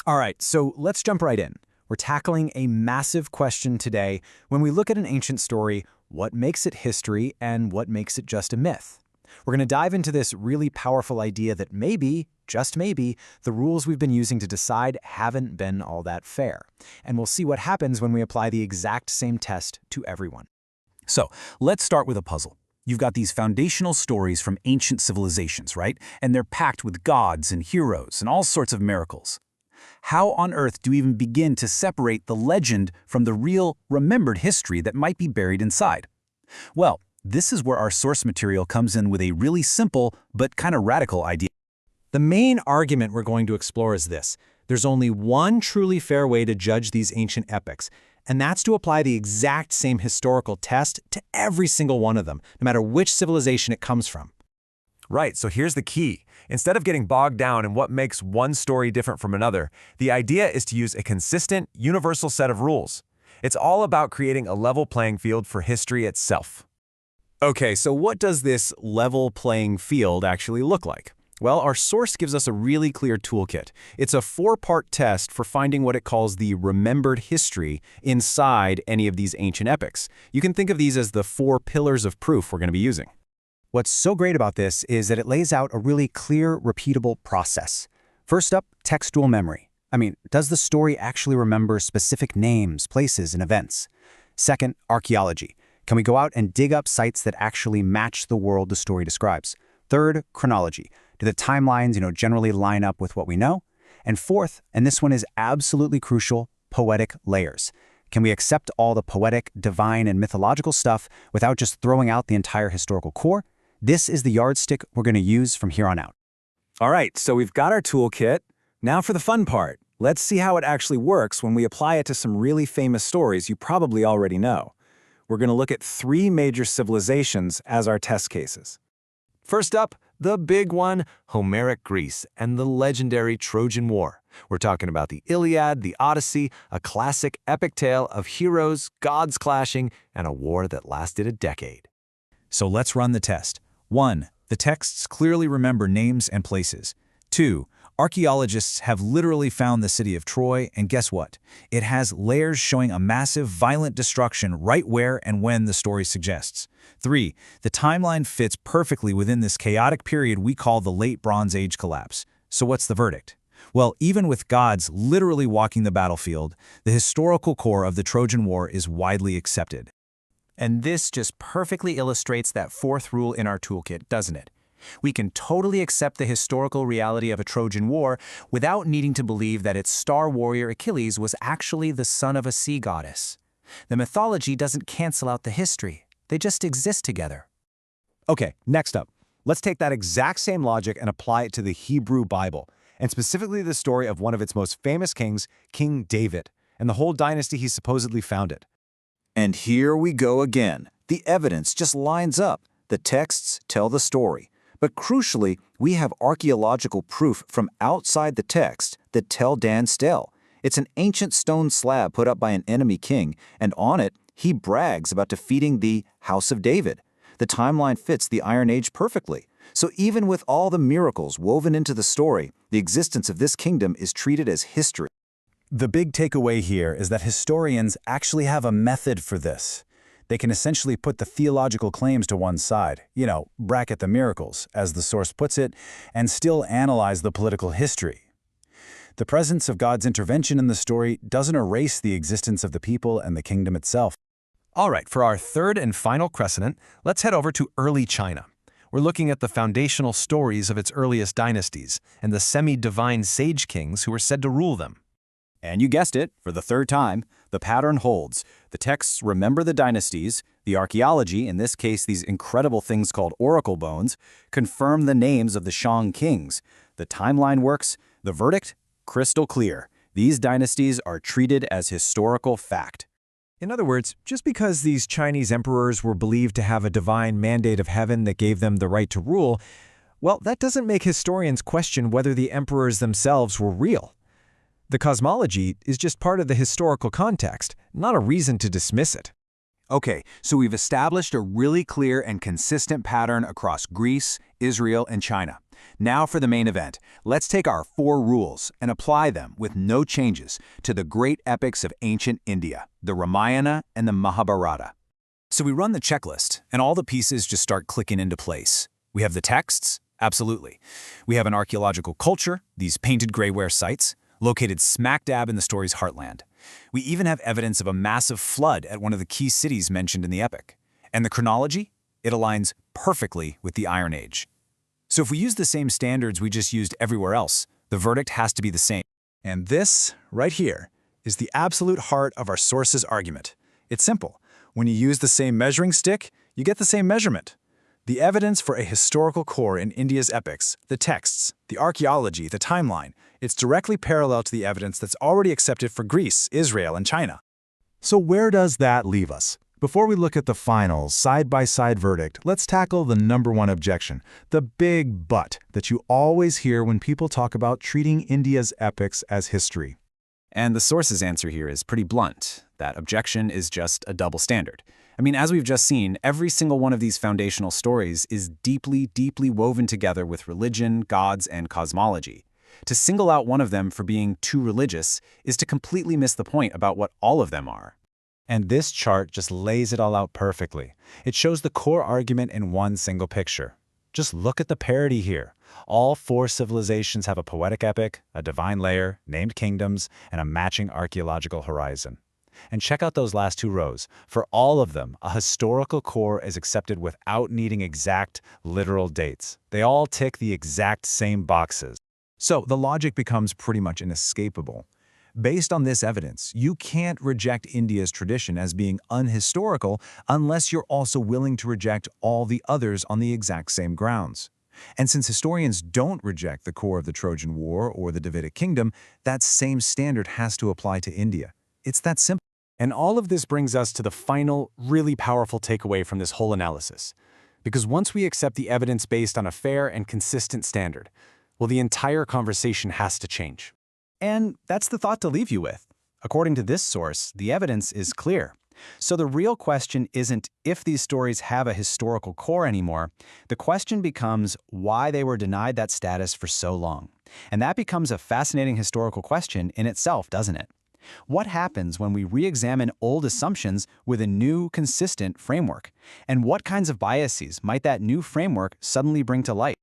All right, so let's jump right in. We're tackling a massive question today. When we look at an ancient story, what makes it history and what makes it just a myth? We're going to dive into this really powerful idea that maybe, just maybe, the rules we've been using to decide haven't been all that fair. And we'll see what happens when we apply the exact same test to everyone. So, let's start with a puzzle. You've got these foundational stories from ancient civilizations, right? And they're packed with gods and heroes and all sorts of miracles. How on earth do we even begin to separate the legend from the real, remembered history that might be buried inside? Well, this is where our source material comes in with a really simple but kind of radical idea. The main argument we're going to explore is this. There's only one truly fair way to judge these ancient epics, and that's to apply the exact same historical test to every single one of them, no matter which civilization it comes from. Right, so here's the key. Instead of getting bogged down in what makes one story different from another, the idea is to use a consistent, universal set of rules. It's all about creating a level playing field for history itself. Okay, so what does this level playing field actually look like? Well, our source gives us a really clear toolkit. It's a 4-part test for finding what it calls the remembered history inside any of these ancient epics. You can think of these as the 4 pillars of proof we're going to be using. What's so great about this is that it lays out a really clear, repeatable process. First up, textual memory. Does the story actually remember specific names, places, and events? Second, archaeology. Can we go out and dig up sites that actually match the world the story describes? Third, chronology. Do the timelines, generally line up with what we know? And fourth, and this one is absolutely crucial, poetic layers. Can we accept all the poetic, divine, and mythological stuff without just throwing out the entire historical core? This is the yardstick we're going to use from here on out. All right, so we've got our toolkit. Now for the fun part. Let's see how it actually works when we apply it to some really famous stories you probably already know. We're going to look at 3 major civilizations as our test cases. First up, the big one, Homeric Greece and the legendary Trojan War. We're talking about the Iliad, the Odyssey, a classic epic tale of heroes, gods clashing, and a war that lasted a decade. So let's run the test. 1. The texts clearly remember names and places. 2. Archaeologists have literally found the city of Troy, and guess what? It has layers showing a massive, violent destruction right where and when the story suggests. 3. The timeline fits perfectly within this chaotic period we call the Late Bronze Age collapse. So what's the verdict? Well, even with gods literally walking the battlefield, the historical core of the Trojan War is widely accepted. And this just perfectly illustrates that 4th rule in our toolkit, doesn't it? We can totally accept the historical reality of a Trojan War without needing to believe that its star warrior Achilles was actually the son of a sea goddess. The mythology doesn't cancel out the history. They just exist together. Okay, next up, let's take that exact same logic and apply it to the Hebrew Bible, and specifically the story of one of its most famous kings, King David, and the whole dynasty he supposedly founded. And here we go again. The evidence just lines up. The texts tell the story. But crucially, we have archaeological proof from outside the text that tell Dan's tale. It's an ancient stone slab put up by an enemy king, and on it, he brags about defeating the House of David. The timeline fits the Iron Age perfectly. So even with all the miracles woven into the story, the existence of this kingdom is treated as history. The big takeaway here is that historians actually have a method for this. They can essentially put the theological claims to one side, bracket the miracles, as the source puts it, and still analyze the political history. The presence of God's intervention in the story doesn't erase the existence of the people and the kingdom itself. All right, for our 3rd and final precedent, let's head over to early China. We're looking at the foundational stories of its earliest dynasties and the semi-divine sage kings who were said to rule them. And you guessed it, for the 3rd time, the pattern holds. The texts remember the dynasties, the archaeology, in this case these incredible things called oracle bones, confirm the names of the Shang kings. The timeline works, the verdict, crystal clear. These dynasties are treated as historical fact. In other words, just because these Chinese emperors were believed to have a divine mandate of heaven that gave them the right to rule, well, that doesn't make historians question whether the emperors themselves were real. The cosmology is just part of the historical context, not a reason to dismiss it. Okay, so we've established a really clear and consistent pattern across Greece, Israel, and China. Now for the main event. Let's take our 4 rules and apply them with no changes to the great epics of ancient India, the Ramayana and the Mahabharata. So we run the checklist, and all the pieces just start clicking into place. We have the texts, absolutely. We have an archaeological culture, these painted grayware sites, located smack dab in the story's heartland. We even have evidence of a massive flood at one of the key cities mentioned in the epic. And the chronology? It aligns perfectly with the Iron Age. So if we use the same standards we just used everywhere else, the verdict has to be the same. And this, right here, is the absolute heart of our source's argument. It's simple. When you use the same measuring stick, you get the same measurement. The evidence for a historical core in India's epics, the texts, the archaeology, the timeline, it's directly parallel to the evidence that's already accepted for Greece, Israel, and China. So where does that leave us? Before we look at the final, side-by-side verdict, let's tackle the #1 objection, the big but that you always hear when people talk about treating India's epics as history. And the source's answer here is pretty blunt. That objection is just a double standard. I mean, as we've just seen, every single one of these foundational stories is deeply, deeply woven together with religion, gods, and cosmology. To single out one of them for being too religious is to completely miss the point about what all of them are. And this chart just lays it all out perfectly. It shows the core argument in one single picture. Just look at the parity here. All 4 civilizations have a poetic epic, a divine layer, named kingdoms, and a matching archaeological horizon. And check out those last 2 rows. For all of them, a historical core is accepted without needing exact, literal dates. They all tick the exact same boxes. So the logic becomes pretty much inescapable. Based on this evidence, you can't reject India's tradition as being unhistorical unless you're also willing to reject all the others on the exact same grounds. And since historians don't reject the core of the Trojan War or the Davidic Kingdom, that same standard has to apply to India. It's that simple. And all of this brings us to the final, really powerful takeaway from this whole analysis. Because once we accept the evidence based on a fair and consistent standard, well, the entire conversation has to change. And that's the thought to leave you with. According to this source, the evidence is clear. So the real question isn't if these stories have a historical core anymore. The question becomes why they were denied that status for so long. And that becomes a fascinating historical question in itself, doesn't it? What happens when we re-examine old assumptions with a new, consistent framework? And what kinds of biases might that new framework suddenly bring to light?